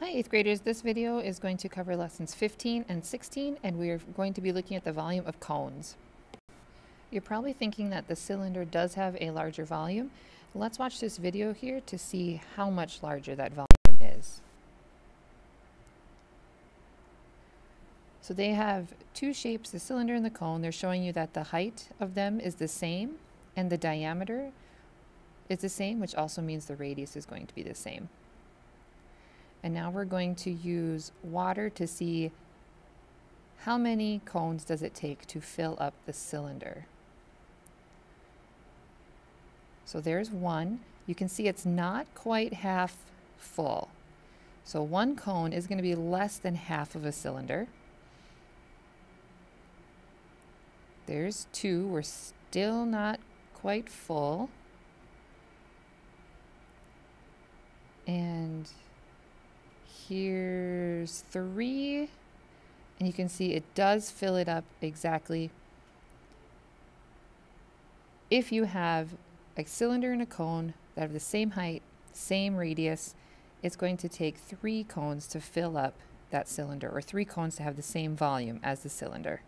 Hi 8th graders, this video is going to cover lessons 15 and 16 and we are going to be looking at the volume of cones. You're probably thinking that the cylinder does have a larger volume. Let's watch this video here to see how much larger that volume is. So they have two shapes, the cylinder and the cone. They're showing you that the height of them is the same and the diameter is the same, which also means the radius is going to be the same. And now we're going to use water to see how many cones does it take to fill up the cylinder. So there's one. You can see it's not quite half full. So one cone is going to be less than half of a cylinder. There's two. We're still not quite full. And here's three, and you can see it does fill it up exactly. If you have a cylinder and a cone that have the same height, same radius, it's going to take 3 cones to fill up that cylinder, or 3 cones to have the same volume as the cylinder.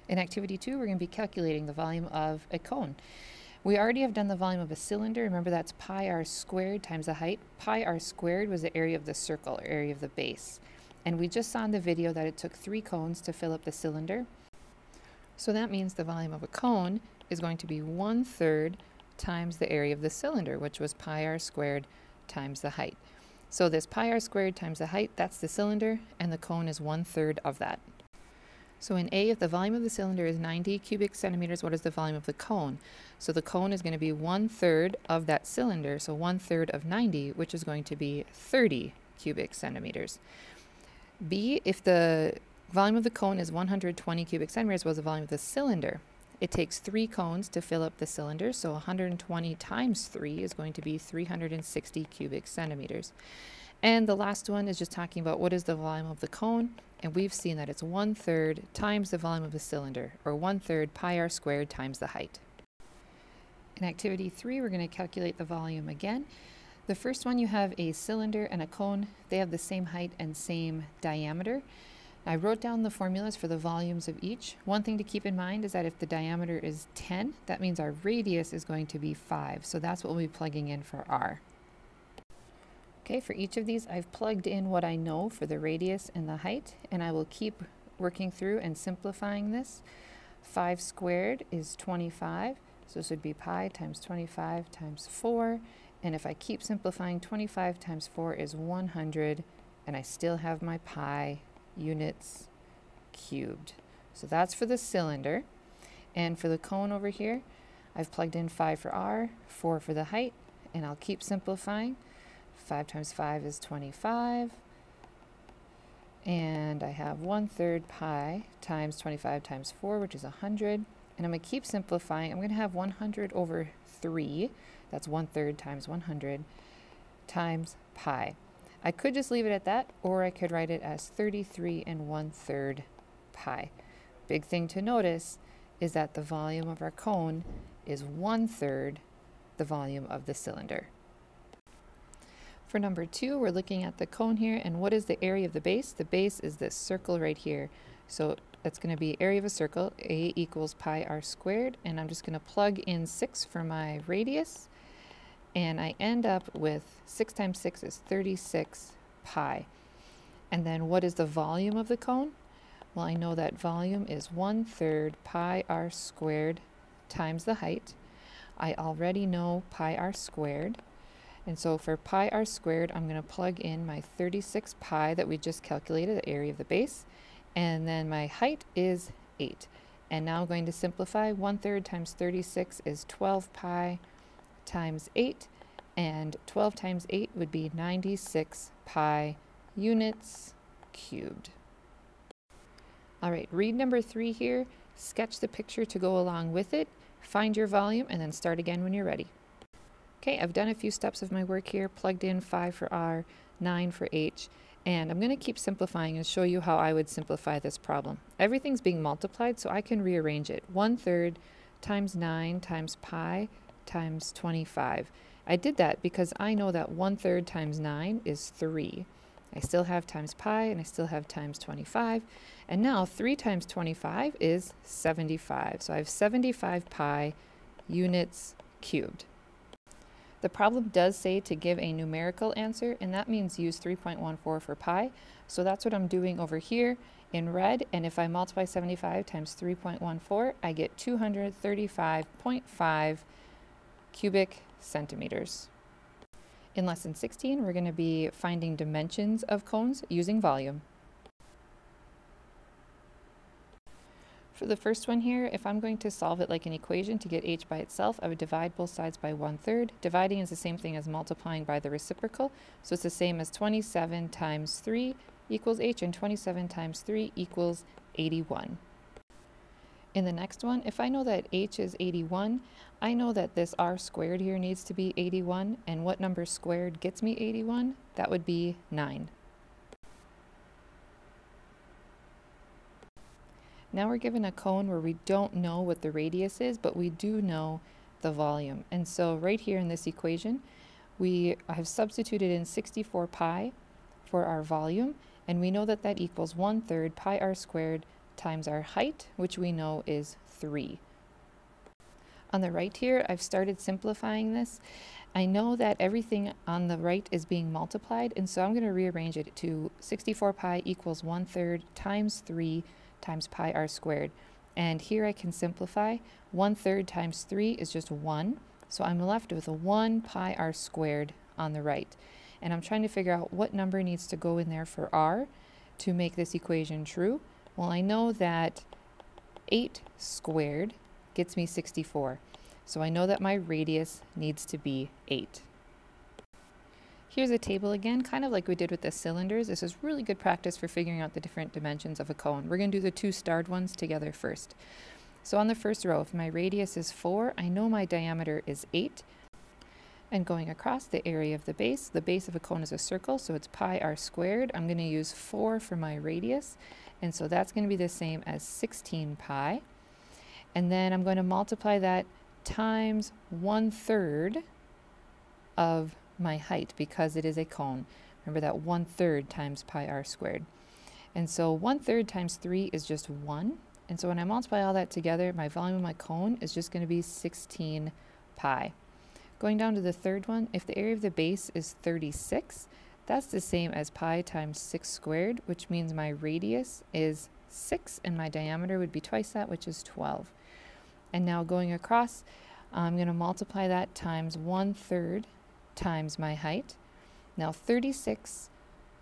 In activity 2, we're going to be calculating the volume of a cone. We already have done the volume of a cylinder. Remember, that's pi r squared times the height. Pi r squared was the area of the circle, or area of the base. And we just saw in the video that it took 3 cones to fill up the cylinder. So that means the volume of a cone is going to be 1/3 times the area of the cylinder, which was pi r squared times the height. So this pi r squared times the height, that's the cylinder, and the cone is 1/3 of that. So in A, if the volume of the cylinder is 90 cubic centimeters, what is the volume of the cone? So the cone is going to be 1/3 of that cylinder, so 1/3 of 90, which is going to be 30 cubic centimeters. B, if the volume of the cone is 120 cubic centimeters, what is the volume of the cylinder? It takes 3 cones to fill up the cylinder, so 120 times 3 is going to be 360 cubic centimeters. And the last one is just talking about what is the volume of the cone, and we've seen that it's 1/3 times the volume of the cylinder, or 1/3 pi r squared times the height. In activity 3, we're going to calculate the volume again. The first one, you have a cylinder and a cone. They have the same height and same diameter. I wrote down the formulas for the volumes of each. One thing to keep in mind is that if the diameter is 10, that means our radius is going to be 5. So that's what we'll be plugging in for r. Okay, for each of these, I've plugged in what I know for the radius and the height, and I will keep working through and simplifying this. 5 squared is 25, so this would be pi times 25 times 4, and if I keep simplifying, 25 times 4 is 100, and I still have my pi units cubed. So that's for the cylinder. And for the cone over here, I've plugged in 5 for r, 4 for the height, and I'll keep simplifying. 5 times 5 is 25, and I have 1/3 pi times 25 times 4, which is 100, and I'm going to keep simplifying. I'm going to have 100 over 3, that's 1/3 times 100, times pi. I could just leave it at that, or I could write it as 33 1/3 pi. Big thing to notice is that the volume of our cone is 1/3 the volume of the cylinder. For number 2, we're looking at the cone here, and what is the area of the base? The base is this circle right here. So that's going to be area of a circle, A equals pi r squared, and I'm just going to plug in 6 for my radius, and I end up with 6 times 6 is 36 pi. And then what is the volume of the cone? Well, I know that volume is 1/3 pi r squared times the height. I already know pi r squared. And so for pi r squared, I'm going to plug in my 36 pi that we just calculated, the area of the base. And then my height is 8. And now I'm going to simplify. 1/3 times 36 is 12 pi times 8. And 12 times 8 would be 96 pi units cubed. All right, read number 3 here. Sketch the picture to go along with it. Find your volume and then start again when you're ready. Okay, I've done a few steps of my work here, plugged in 5 for r, 9 for h, and I'm going to keep simplifying and show you how I would simplify this problem. Everything's being multiplied, so I can rearrange it. 1/3 times 9 times pi times 25. I did that because I know that 1/3 times 9 is 3. I still have times pi and I still have times 25. And now 3 times 25 is 75. So I have 75 pi units cubed. The problem does say to give a numerical answer, and that means use 3.14 for pi. So that's what I'm doing over here in red. And if I multiply 75 times 3.14, I get 235.5 cubic centimeters. In lesson 16, we're going to be finding dimensions of cones using volume. For the first one here, if I'm going to solve it like an equation to get h by itself, I would divide both sides by 1/3. Dividing is the same thing as multiplying by the reciprocal, so it's the same as 27 times 3 equals h, and 27 times 3 equals 81. In the next one, if I know that h is 81, I know that this r squared here needs to be 81, and what number squared gets me 81? That would be 9. Now we're given a cone where we don't know what the radius is, but we do know the volume. And so right here in this equation, we have substituted in 64 pi for our volume, and we know that that equals 1/3 pi r squared times our height, which we know is 3. On the right here, I've started simplifying this. I know that everything on the right is being multiplied, and so I'm going to rearrange it to 64 pi equals 1/3 times 3 times pi r squared. And here I can simplify. 1/3 times 3 is just 1. So I'm left with a 1 pi r squared on the right. And I'm trying to figure out what number needs to go in there for r to make this equation true. Well, I know that 8 squared gets me 64. So I know that my radius needs to be 8. Here's a table again, kind of like we did with the cylinders. This is really good practice for figuring out the different dimensions of a cone. We're going to do the two starred ones together first. So on the first row, if my radius is 4, I know my diameter is 8. And going across the area of the base of a cone is a circle, so it's pi r squared. I'm going to use 4 for my radius, and so that's going to be the same as 16 pi. And then I'm going to multiply that times 1/3 of my height, because it is a cone. Remember that 1/3 times pi r squared. And so 1/3 times 3 is just 1. And so when I multiply all that together, my volume of my cone is just going to be 16 pi. Going down to the third one, if the area of the base is 36, that's the same as pi times 6 squared, which means my radius is 6 and my diameter would be twice that, which is 12. And now going across, I'm going to multiply that times 1/3 times my height. Now 36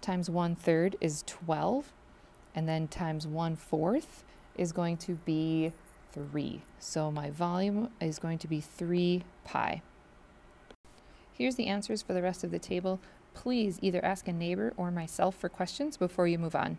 times 1/3 is 12, and then times 1/4 is going to be 3. So my volume is going to be 3 pi. Here's the answers for the rest of the table. Please either ask a neighbor or myself for questions before you move on.